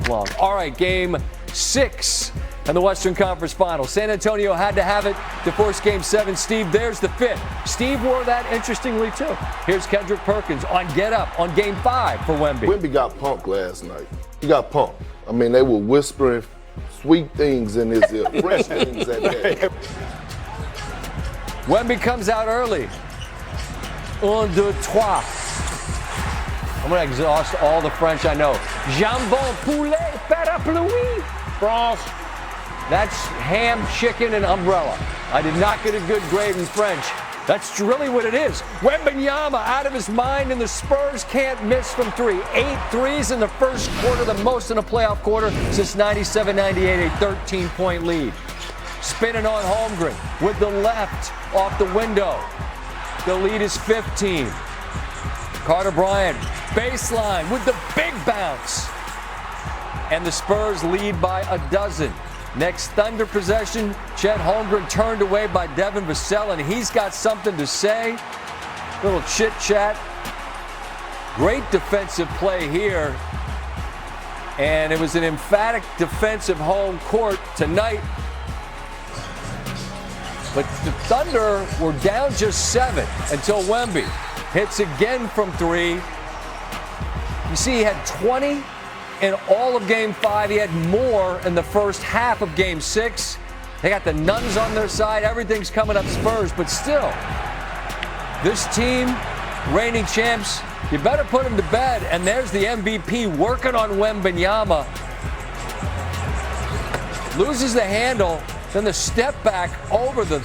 month long. All right, game 6 in the Western Conference Finals. San Antonio had to have it to force game 7. Steve, there's the fit. Steve wore that interestingly too. Here's Kendrick Perkins on Get Up on game 5 for Wemby. Wemby got punked last night. He got punked. I mean, they were whispering sweet things in his ear, fresh things at that. Wemby comes out early. 1, 2, 3. I'm going to exhaust all the French I know. Jambon, poulet, parapluie. France. That's ham, chicken, and umbrella. I did not get a good grade in French. That's really what it is. Wembanyama out of his mind, and the Spurs can't miss from 3. 8 threes in the first quarter, the most in a playoff quarter since 97-98, a 13-point lead. Spinning on Holmgren with the left off the window. The lead is 15. Carter Bryant, baseline with the big bounce. And the Spurs lead by a dozen. Next Thunder possession, Chet Holmgren turned away by Devin Vassell, and he's got something to say. Little chit-chat. Great defensive play here. And it was an emphatic defensive home court tonight. But the Thunder were down just 7 until Wemby hits again from 3. You see, he had 20 in all of game 5. He had more in the first half of game 6. They got the nuns on their side. Everything's coming up Spurs, but still, this team, reigning champs, you better put them to bed. And there's the MVP working on Wembanyama. Loses the handle, then the step back over the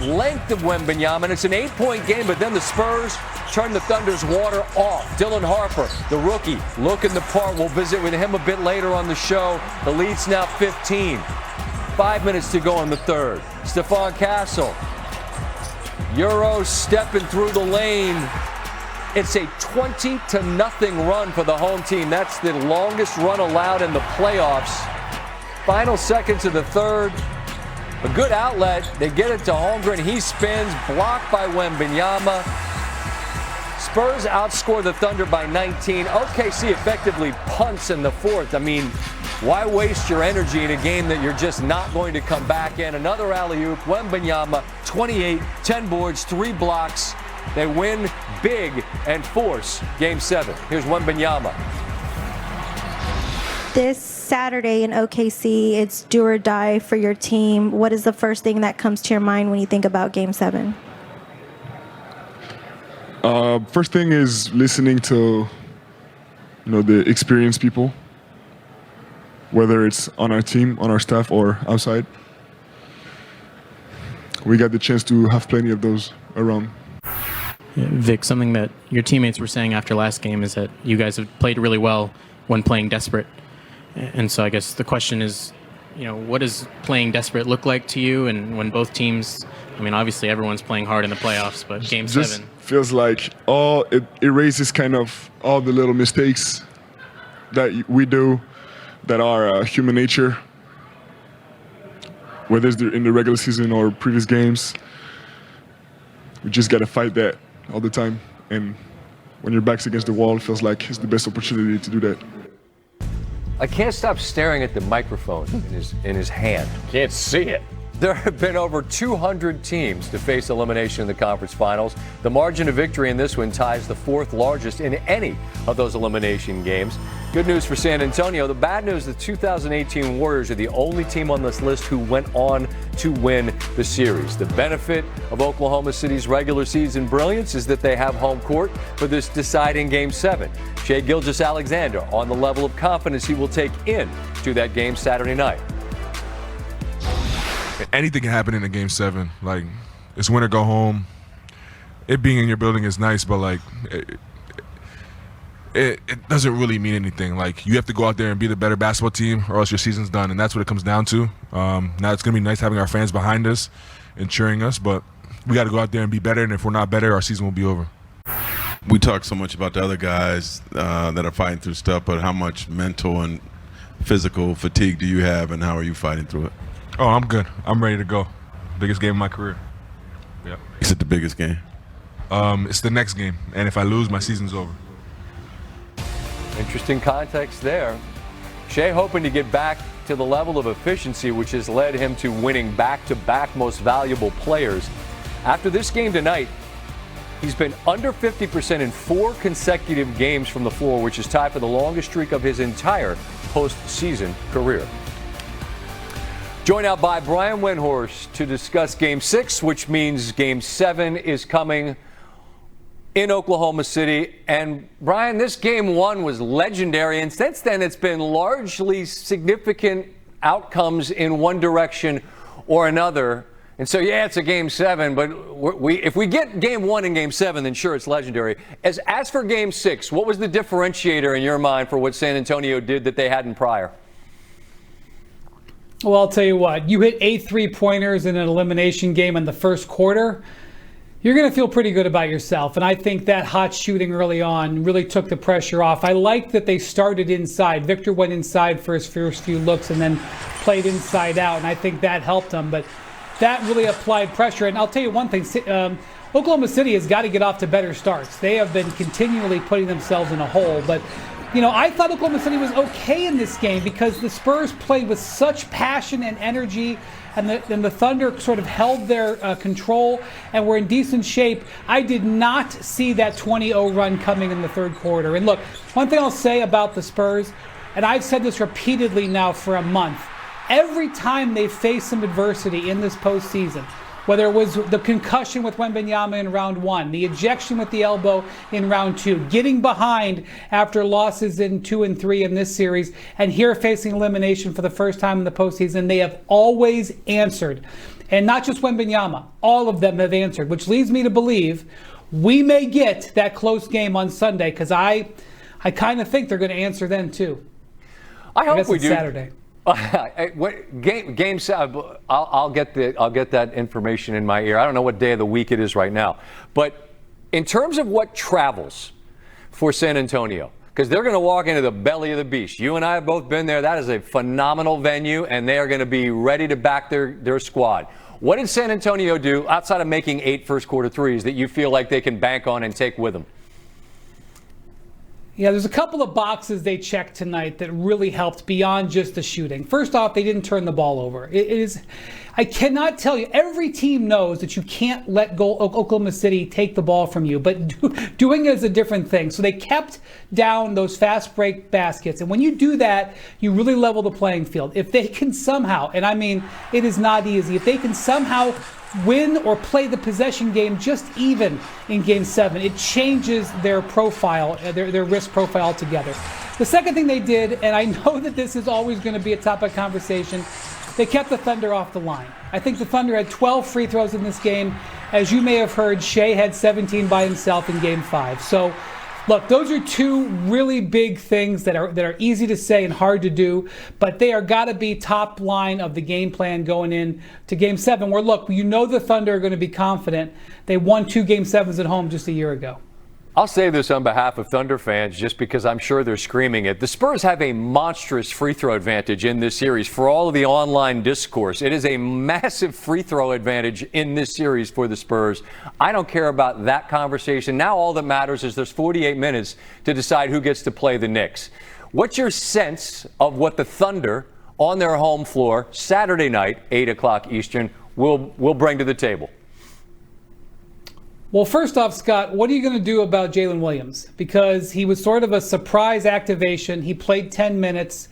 length of Wembanyama, and it's an 8-point game, but then the Spurs turn the Thunder's water off. Dylan Harper, the rookie, looking the part. We'll visit with him a bit later on the show. The lead's now 15. 5 minutes to go in the third. Stephon Castle, Euro stepping through the lane. It's a 20-0 run for the home team. That's the longest run allowed in the playoffs. Final seconds of the third. A good outlet. They get it to Holmgren. He spins, blocked by Wembanyama. Spurs outscore the Thunder by 19. OKC effectively punts in the fourth. I mean, why waste your energy in a game that you're just not going to come back in? Another alley-oop. Wembanyama, 28, 10 boards, 3 blocks. They win big and force game 7. Here's Wembanyama. This Saturday in OKC, it's do or die for your team. What is the first thing that comes to your mind when you think about game 7? First thing is listening to, the experienced people, whether it's on our team, on our staff, or outside. We got the chance to have plenty of those around. Yeah, Vic, something that your teammates were saying after last game is that you guys have played really well when playing desperate. And so I guess the question is, what does playing desperate look like to you? And when both teams, obviously everyone's playing hard in the playoffs, but game 7 feels like it erases kind of all the little mistakes that we do that are human nature, whether it's in the regular season or previous games. We just got to fight that all the time. And when your back's against the wall, it feels like it's the best opportunity to do that. I can't stop staring at the microphone in his hand. Can't see it. There have been over 200 teams to face elimination in the conference finals. The margin of victory in this one ties the 4th largest in any of those elimination games. Good news for San Antonio. The bad news, the 2018 Warriors are the only team on this list who went on to win the series. The benefit of Oklahoma City's regular season brilliance is that they have home court for this deciding game 7. Shai Gilgeous-Alexander on the level of confidence he will take in to that game Saturday night. Anything can happen in a game 7. Like, it's win or go home. It being in your building is nice, but it doesn't really mean anything. Like, you have to go out there and be the better basketball team, or else your season's done, and that's what it comes down to. Now it's gonna be nice having our fans behind us and cheering us, but we got to go out there and be better. And if we're not better, our season will be over. We talk so much about the other guys that are fighting through stuff, but how much mental and physical fatigue do you have, and how are you fighting through it? Oh, I'm good. I'm ready to go. Biggest game of my career. Yeah. Is it the biggest game? It's the next game, and if I lose, my season's over. Interesting context there. Shea hoping to get back to the level of efficiency which has led him to winning back-to-back most valuable players. After this game tonight, he's been under 50% in 4 consecutive games from the floor, which is tied for the longest streak of his entire postseason career. Joined out by Brian Windhorst to discuss Game 6, which means Game 7 is coming in Oklahoma City. And Brian, this Game 1 was legendary, and since then it's been largely significant outcomes in one direction or another. And so, yeah, it's a Game 7, but if we get Game 1 and Game 7, then sure, it's legendary. As for Game 6, what was the differentiator in your mind for what San Antonio did that they hadn't prior? Well, I'll tell you what, you hit 8 3-pointers in an elimination game in the first quarter, you're going to feel pretty good about yourself. And I think that hot shooting early on really took the pressure off. I like that they started inside. Victor went inside for his first few looks and then played inside out, and I think that helped him. But that really applied pressure. And I'll tell you one thing, Oklahoma City has got to get off to better starts. They have been continually putting themselves in a hole. But you know, I thought Oklahoma City was okay in this game because the Spurs played with such passion and energy, and the Thunder sort of held their control and were in decent shape. I did not see that 20-0 run coming in the third quarter. And look, one thing I'll say about the Spurs, and I've said this repeatedly now for a month, every time they face some adversity in this postseason, whether it was the concussion with Wemby in round 1, the ejection with the elbow in round 2, getting behind after losses in 2 and 3 in this series, and here facing elimination for the first time in the postseason, they have always answered. And not just Wemby, all of them have answered, which leads me to believe we may get that close game on Sunday, because I kind of think they're going to answer then too. I hope we do. Saturday. Game 7, I'll get that information in my ear. I don't know what day of the week it is right now. But in terms of what travels for San Antonio, because they're going to walk into the belly of the beast. You and I have both been there. That is a phenomenal venue, and they are going to be ready to back their squad. What did San Antonio do outside of making 8 first-quarter threes that you feel like they can bank on and take with them? Yeah, there's a couple of boxes they checked tonight that really helped beyond just the shooting. First off, they didn't turn the ball over. I cannot tell you, every team knows that you can't let Oklahoma City take the ball from you, but doing it is a different thing. So they kept down those fast break baskets. And when you do that, you really level the playing field. If they can somehow, and I mean, it is not easy, if they can somehow win or play the possession game just even in Game 7, it changes their profile, their risk profile altogether. The second thing they did, and I know that this is always going to be a topic of conversation, they kept the Thunder off the line. I think the Thunder had 12 free throws in this game. As you may have heard, Shea had 17 by himself in Game 5. So, look, those are two really big things that are easy to say and hard to do, but they are got to be top line of the game plan going in to Game 7, where, look, you know the Thunder are going to be confident. They won 2 Game 7s at home just a year ago. I'll say this on behalf of Thunder fans, just because I'm sure they're screaming it. The Spurs have a monstrous free throw advantage in this series. For all of the online discourse, it is a massive free throw advantage in this series for the Spurs. I don't care about that conversation. Now all that matters is there's 48 minutes to decide who gets to play the Knicks. What's your sense of what the Thunder on their home floor Saturday night, 8 o'clock Eastern, will bring to the table? Well, first off, Scott, what are you going to do about Jalen Williams? Because he was sort of a surprise activation. He played 10 minutes,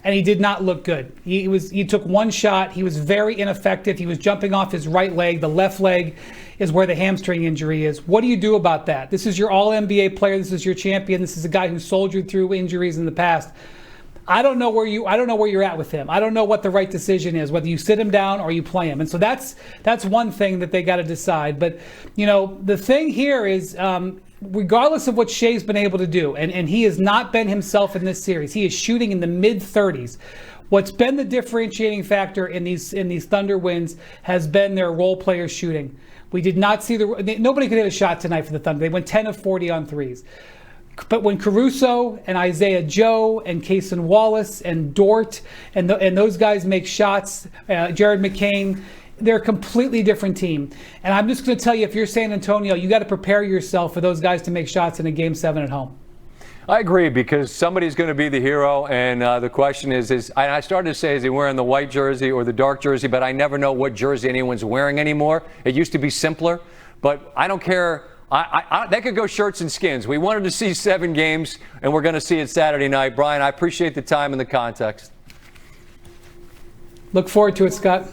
and he did not look good. He took one shot. He was very ineffective. He was jumping off his right leg. The left leg is where the hamstring injury is. What do you do about that? This is your All-NBA player. This is your champion. This is a guy who soldiered through injuries in the past. I don't know where you're at with him. I don't know what the right decision is, whether you sit him down or you play him. And so that's one thing that they got to decide. But, you know, the thing here is, regardless of what Shea's been able to do, and he has not been himself in this series, he is shooting in the mid-30s. What's been the differentiating factor in these Thunder wins has been their role players shooting. We did not see nobody could hit a shot tonight for the Thunder. They went 10 of 40 on threes. But when Caruso and Isaiah Joe and Cason Wallace and Dort and those guys make shots, Jared McCain, they're a completely different team. And I'm just going to tell you, if you're San Antonio, you got to prepare yourself for those guys to make shots in a Game 7 at home. I agree, because somebody's going to be the hero, and the question is I started to say, is he wearing the white jersey or the dark jersey, but I never know what jersey anyone's wearing anymore. It used to be simpler, but I don't care. They could go shirts and skins. We wanted to see 7 games, and we're going to see it Saturday night. Brian, I appreciate the time and the context. Look forward to it, Scott.